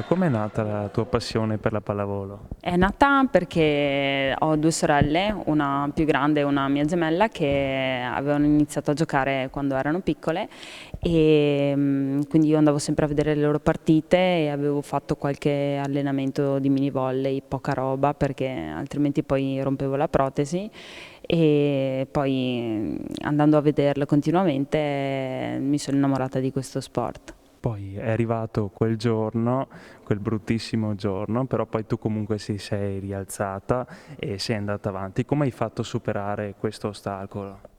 com'è nata la tua passione per la pallavolo? È nata perché ho due sorelle, una più grande e una mia gemella, che avevano iniziato a giocare quando erano piccole e quindi io andavo sempre a vedere le loro partite e avevo fatto qualche allenamento di mini volley, poca roba perché altrimenti poi rompevo la protesi e poi andando a vederlo continuamente mi sono innamorata di questo sport. Poi è arrivato quel giorno, quel bruttissimo giorno, però poi tu comunque si sei rialzata e sei andata avanti. Come hai fatto a superare questo ostacolo?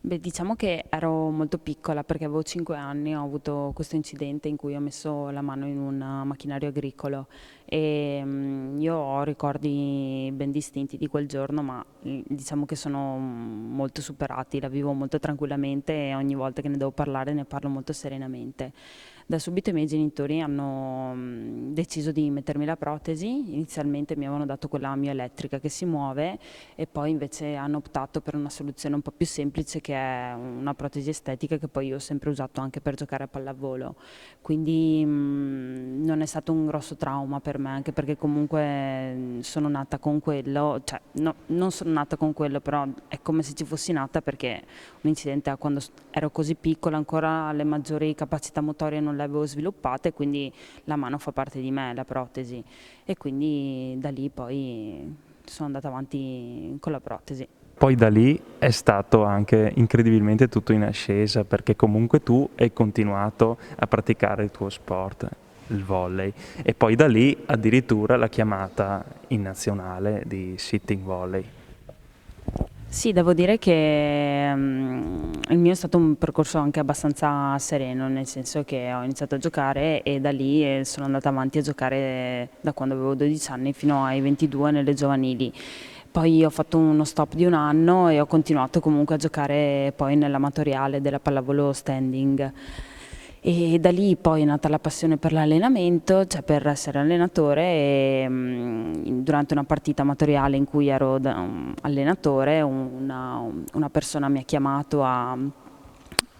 Beh, diciamo che ero molto piccola perché avevo 5 anni, ho avuto questo incidente in cui ho messo la mano in un macchinario agricolo e io ho ricordi ben distinti di quel giorno, ma diciamo che sono molto superati, la vivo molto tranquillamente e ogni volta che ne devo parlare ne parlo molto serenamente. Da subito i miei genitori hanno deciso di mettermi la protesi, inizialmente mi avevano dato quella mioelettrica che si muove e poi invece hanno optato per una soluzione un po' più semplice che è una protesi estetica che poi io ho sempre usato anche per giocare a pallavolo. Quindi non è stato un grosso trauma per me, anche perché comunque sono nata con quello, cioè no, non sono nata con quello, però è come se ci fossi nata perché un incidente quando ero così piccola ancora le maggiori capacità motorie non le avevo sviluppate, quindi la mano fa parte di me, la protesi, e quindi da lì poi sono andata avanti con la protesi. Poi da lì è stato anche incredibilmente tutto in ascesa, perché comunque tu hai continuato a praticare il tuo sport, il volley, e poi da lì addirittura la chiamata in nazionale di sitting volley. Sì, devo dire che il mio è stato un percorso anche abbastanza sereno, nel senso che ho iniziato a giocare e da lì sono andata avanti a giocare da quando avevo 12 anni fino ai 22 nelle giovanili. Poi ho fatto uno stop di un anno e ho continuato comunque a giocare poi nell'amatoriale della pallavolo standing. E da lì poi è nata la passione per l'allenamento, cioè per essere allenatore e durante una partita amatoriale in cui ero allenatore una persona mi ha chiamato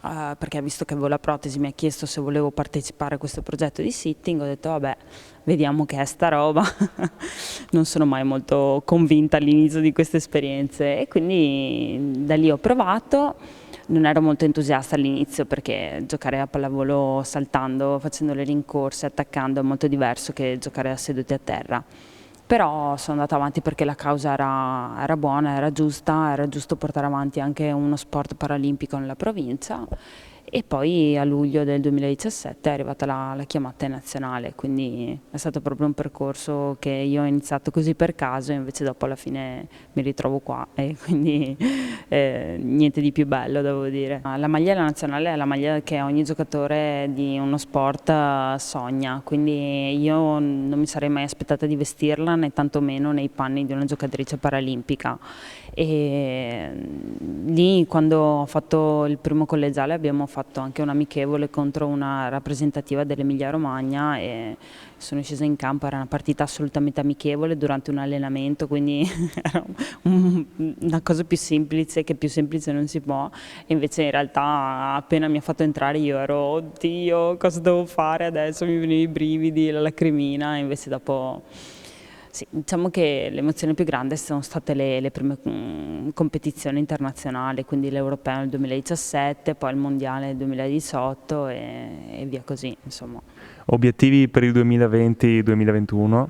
perché ha visto che avevo la protesi, mi ha chiesto se volevo partecipare a questo progetto di sitting, ho detto vabbè, vediamo che è sta roba. Non sono mai molto convinta all'inizio di queste esperienze e quindi da lì ho provato. Non ero molto entusiasta all'inizio perché giocare a pallavolo saltando, facendo le rincorse, attaccando è molto diverso che giocare a seduti a terra. Però sono andata avanti perché la causa era buona, era giusta, era giusto portare avanti anche uno sport paralimpico nella provincia e poi a luglio del 2017 è arrivata la chiamata in nazionale, quindi è stato proprio un percorso che io ho iniziato così per caso e invece dopo alla fine mi ritrovo qua e quindi niente di più bello devo dire. La maglia della nazionale è la maglia che ogni giocatore di uno sport sogna, quindi io non mi sarei mai aspettata di vestirla né tantomeno nei panni di una giocatrice paralimpica. E lì quando ho fatto il primo collegiale abbiamo fatto anche un amichevole contro una rappresentativa dell'Emilia Romagna e sono scesa in campo, era una partita assolutamente amichevole durante un allenamento, quindi era una cosa più semplice che più semplice non si può e invece in realtà appena mi ha fatto entrare io ero oddio cosa devo fare adesso, mi venivano i brividi, la lacrimina e invece dopo sì, diciamo che l'emozione più grande sono state le prime competizioni internazionali, quindi l'Europeo nel 2017, poi il Mondiale nel 2018 e via così, insomma. Obiettivi per il 2020-2021?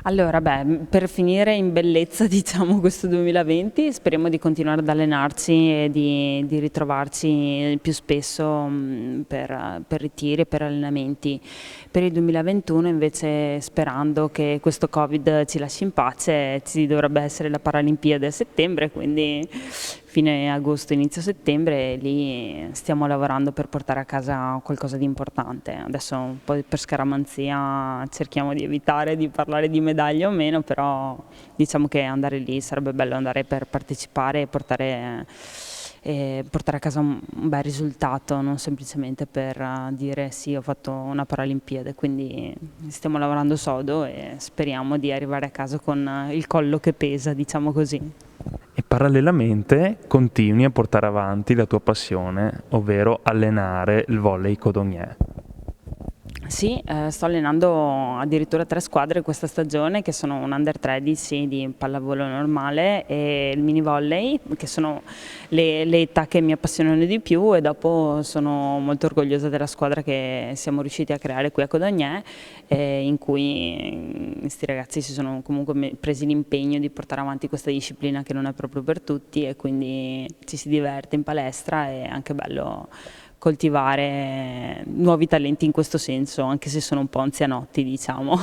Allora, beh, per finire in bellezza, diciamo, questo 2020, speriamo di continuare ad allenarci e di ritrovarci più spesso per ritiri e per allenamenti. Per il 2021, invece, sperando che questo Covid ci lasci in pace, ci dovrebbe essere la Paralimpiade a settembre, quindi fine agosto, inizio settembre, e lì stiamo lavorando per portare a casa qualcosa di importante. Adesso un po' per scaramanzia cerchiamo di evitare di parlare di medaglie o meno, però diciamo che andare lì sarebbe bello andare per partecipare e portare a casa un bel risultato, non semplicemente per dire sì, ho fatto una Paralimpiade, quindi stiamo lavorando sodo e speriamo di arrivare a casa con il collo che pesa, diciamo così. E parallelamente continui a portare avanti la tua passione, ovvero allenare il volley codogné. Sì, sto allenando addirittura 3 squadre questa stagione che sono un under 13 di pallavolo normale e il mini volley, che sono le età che mi appassionano di più, e dopo sono molto orgogliosa della squadra che siamo riusciti a creare qui a Codognè, in cui questi ragazzi si sono comunque presi l'impegno di portare avanti questa disciplina che non è proprio per tutti, e quindi ci si diverte in palestra, è anche bello coltivare nuovi talenti in questo senso, anche se sono un po' anzianotti, diciamo.